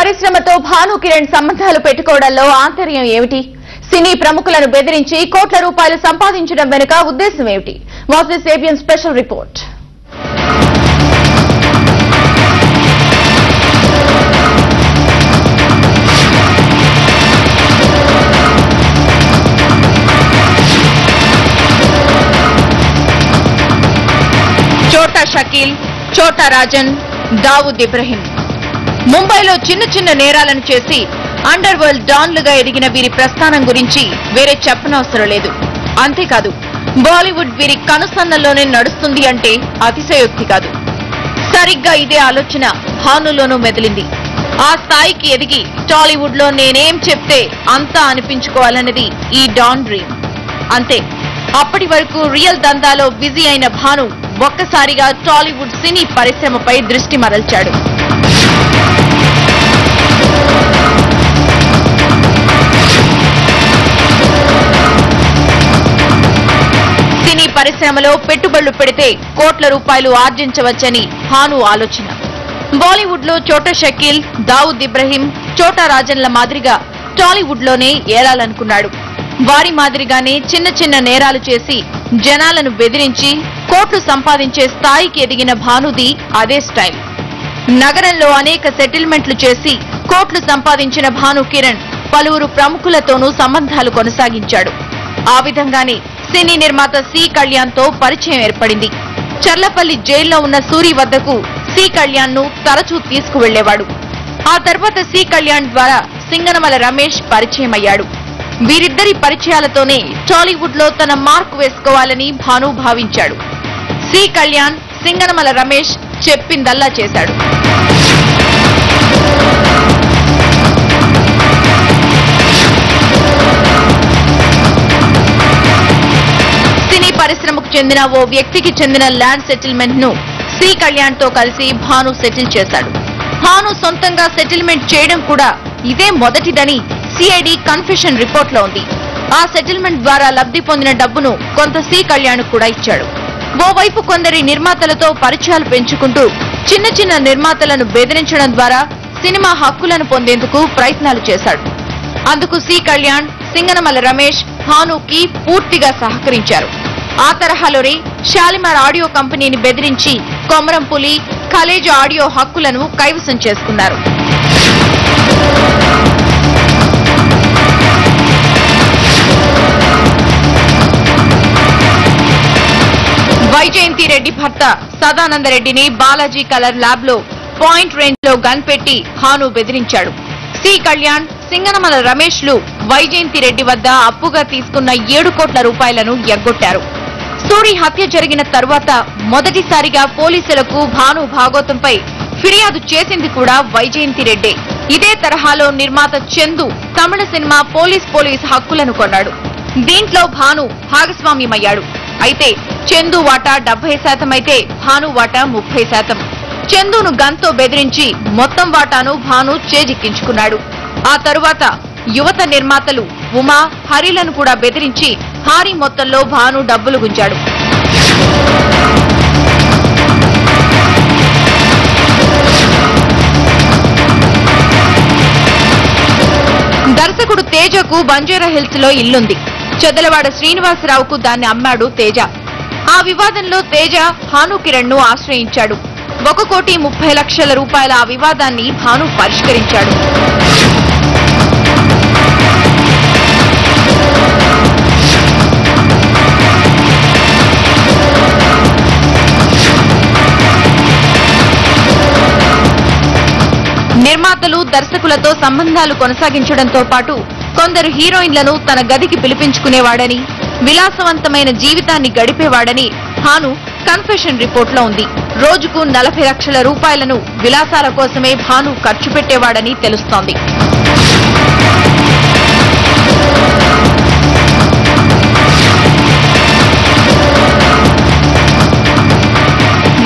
పరిశ్రమతో భాను కిరణ్ సంబంధాలు పెట్టుకోవడంలో ఆంతర్యం ఏమిటి? సినీ ప్రముఖులను బెదిరించి కోట్ల రూపాయలు సంపాదించడం వెనుక ఉద్దేశం ఏమిటి? Watch this ABN special report. చోటా షకీల్, చోటా రాజన్, దావూద్ ఇబ్రహీం ముంబైలో చిన్న చిన్న నేరాలను చేసి అండర్ వరల్డ్ డాన్లుగా ఎదిగిన వీరి ప్రస్థానం గురించి వేరే చెప్పనవసరం లేదు. అంతేకాదు, బాలీవుడ్ వీరి కనుసన్నల్లోనే నడుస్తుంది అంటే అతిశయోక్తి కాదు. సరిగ్గా ఇదే ఆలోచన భానులోనూ మెదిలింది. ఆ స్థాయికి ఎదిగి టాలీవుడ్ లో నేనేం చెప్తే అంతా అనిపించుకోవాలన్నది ఈ డాన్ డ్రీమ్. అంతే, అప్పటి వరకు రియల్ దందాలో బిజీ అయిన భాను ఒక్కసారిగా టాలీవుడ్ సినీ పరిశ్రమపై దృష్టి మరల్చాడు. సినీ పరిశ్రమలో పెట్టుబడులు పెడితే కోట్ల రూపాయలు ఆర్జించవచ్చని భాను ఆలోచన. బాలీవుడ్ లో చోటా షకీల్, దావూద్ ఇబ్రహీం, చోటా రాజన్ల మాదిరిగా టాలీవుడ్ లోనే ఏలాలనుకున్నాడు. వారి మాదిరిగానే చిన్న చిన్న నేరాలు చేసి జనాలను బెదిరించి కోట్లు సంపాదించే స్థాయికి ఎదిగిన భానుది అదే స్టైల్. నగరంలో అనేక సెటిల్మెంట్లు చేసి కోట్లు సంపాదించిన భాను కిరణ్ పలువురు ప్రముఖులతోనూ సంబంధాలు కొనసాగించాడు. ఆ విధంగానే సినీ నిర్మాత సి కళ్యాణ్ తో పరిచయం ఏర్పడింది. చర్లపల్లి జైల్లో ఉన్న సూరి వద్దకు సి కళ్యాణ్ ను తరచూ తీసుకువెళ్లేవాడు. ఆ తర్వాత సి కళ్యాణ్ ద్వారా సింగనమల రమేష్ పరిచయం అయ్యాడు. వీరిద్దరి పరిచయాలతోనే టాలీవుడ్ లో తన మార్క్ వేసుకోవాలని భాను భావించాడు. సి కళ్యాణ్, సింగనమల రమేష్ చెప్పిందల్లా చేశాడు. సినీ పరిశ్రమకు చెందిన ఓ వ్యక్తికి చెందిన ల్యాండ్ సెటిల్మెంట్ ను సి కళ్యాణ్ తో కలిసి భాను సెటిల్ చేశాడు. భాను సొంతంగా సెటిల్మెంట్ చేయడం కూడా ఇదే మొదటిదని సిఐడి కన్ఫెషన్ రిపోర్ట్ లో ఉంది. ఆ సెటిల్మెంట్ ద్వారా లబ్ధి పొందిన డబ్బును కొంత సి కళ్యాణ్ కూడా ఇచ్చాడు. ఓవైపు కొందరి నిర్మాతలతో పరిచయాలు పెంచుకుంటూ చిన్న చిన్న నిర్మాతలను బెదిరించడం ద్వారా సినిమా హక్కులను పొందేందుకు ప్రయత్నాలు చేశాడు. అందుకు సి కళ్యాణ్, సింగనమల రమేష్ భానుకి పూర్తిగా సహకరించారు. ఆ తరహాలోనే షాలిమార్ ఆడియో కంపెనీని బెదిరించి కొమరంపులి, ఖలేజ్ ఆడియో హక్కులను కైవసం చేసుకున్నారు. వైజయంతి రెడ్డి భర్త సదానందరెడ్డిని బాలాజీ కలర్ ల్యాబ్ లో పాయింట్ రేంజ్ లో గన్ పెట్టి భాను బెదిరించాడు. సి కళ్యాణ్, సింగనమల రమేష్ లు వైజయంతి రెడ్డి వద్ద అప్పుగా తీసుకున్న 7 కోట్ల రూపాయలను ఎగ్గొట్టారు. సూరి హత్య జరిగిన తరువాత మొదటిసారిగా పోలీసులకు భాను భాగోతంపై ఫిర్యాదు చేసింది కూడా వైజయంతి రెడ్డే. ఇదే తరహాలో నిర్మాత చందు తమిళ సినిమా పోలీస్ హక్కులను కొన్నాడు. దీంట్లో భాను భాగస్వామ్యమయ్యాడు. అయితే చందు వాటా 70% అయితే భాను వాటా 30%. చందును గన్తో బెదిరించి మొత్తం వాటాను భాను చేజిక్కించుకున్నాడు. ఆ తరువాత యువత నిర్మాతలు ఉమా, హరిలను కూడా బెదిరించి భారీ మొత్తంలో భాను డబ్బులు గుంజాడు. దర్శకుడు తేజకు బంజారాహిల్స్ లో ఇల్లుంది. చెదలవాడ శ్రీనివాసరావుకు దాన్ని అమ్మాడు తేజ. ఆ వివాదంలో తేజ భాను కిరణ్ ను ఆశ్రయించాడు. 1,30,00,000 రూపాయల ఆ వివాదాన్ని భాను పరిష్కరించాడు. నిర్మాతలు, దర్శకులతో సంబంధాలు కొనసాగించడంతో పాటు కొందరు హీరోయిన్లను తన గదికి పిలిపించుకునేవాడని, విలాసవంతమైన జీవితాన్ని గడిపేవాడని భాను కన్ఫెషన్ రిపోర్ట్ లో ఉంది. రోజుకు 40 లక్షల రూపాయలను విలాసాల కోసమే భాను ఖర్చు పెట్టేవాడని తెలుస్తోంది.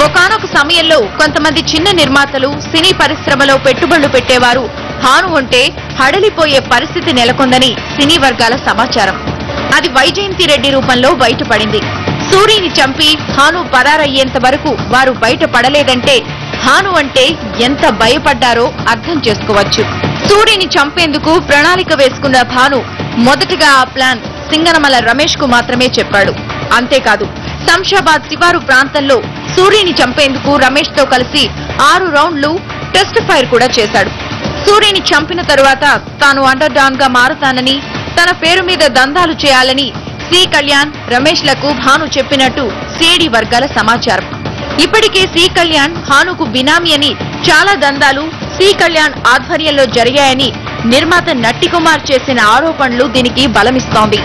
ఒకానొక సమయంలో కొంతమంది చిన్న నిర్మాతలు సినీ పరిశ్రమలో పెట్టుబడులు పెట్టేవారు భాను అంటే హడలిపోయే పరిస్థితి నెలకొందని సినీ వర్గాల సమాచారం. అది వైజయంతి రెడ్డి రూపంలో బయటపడింది. సూరిని చంపి భాను పరారయ్యేంత వరకు వారు బయటపడలేదంటే భాను అంటే ఎంత భయపడ్డారో అర్థం చేసుకోవచ్చు. సూరిని చంపేందుకు ప్రణాళిక వేసుకున్న భాను మొదటగా ఆ ప్లాన్ సింగనమల రమేష్ కు మాత్రమే చెప్పాడు. అంతేకాదు శంషాబాద్ శివారు ప్రాంతంలో సూరిని చంపేందుకు రమేష్ తో కలిసి 6 రౌండ్లు టెస్ట్ ఫైర్ కూడా చేశాడు. సూరిని చంపిన తరువాత తాను అండర్ డాన్ గా మారుతానని, తన పేరు మీద దందాలు చేయాలని సి కళ్యాణ్, రమేష్ లకు భాను చెప్పినట్టు సిఐడి వర్గాల సమాచారం. ఇప్పటికే సి కళ్యాణ్ భానుకు బినామీ అని చాలా దందాలు సి కళ్యాణ్ ఆధ్వర్యంలో జరిగాయని నిర్మాత నట్టికుమార్ చేసిన ఆరోపణలు దీనికి బలమిస్తోంది.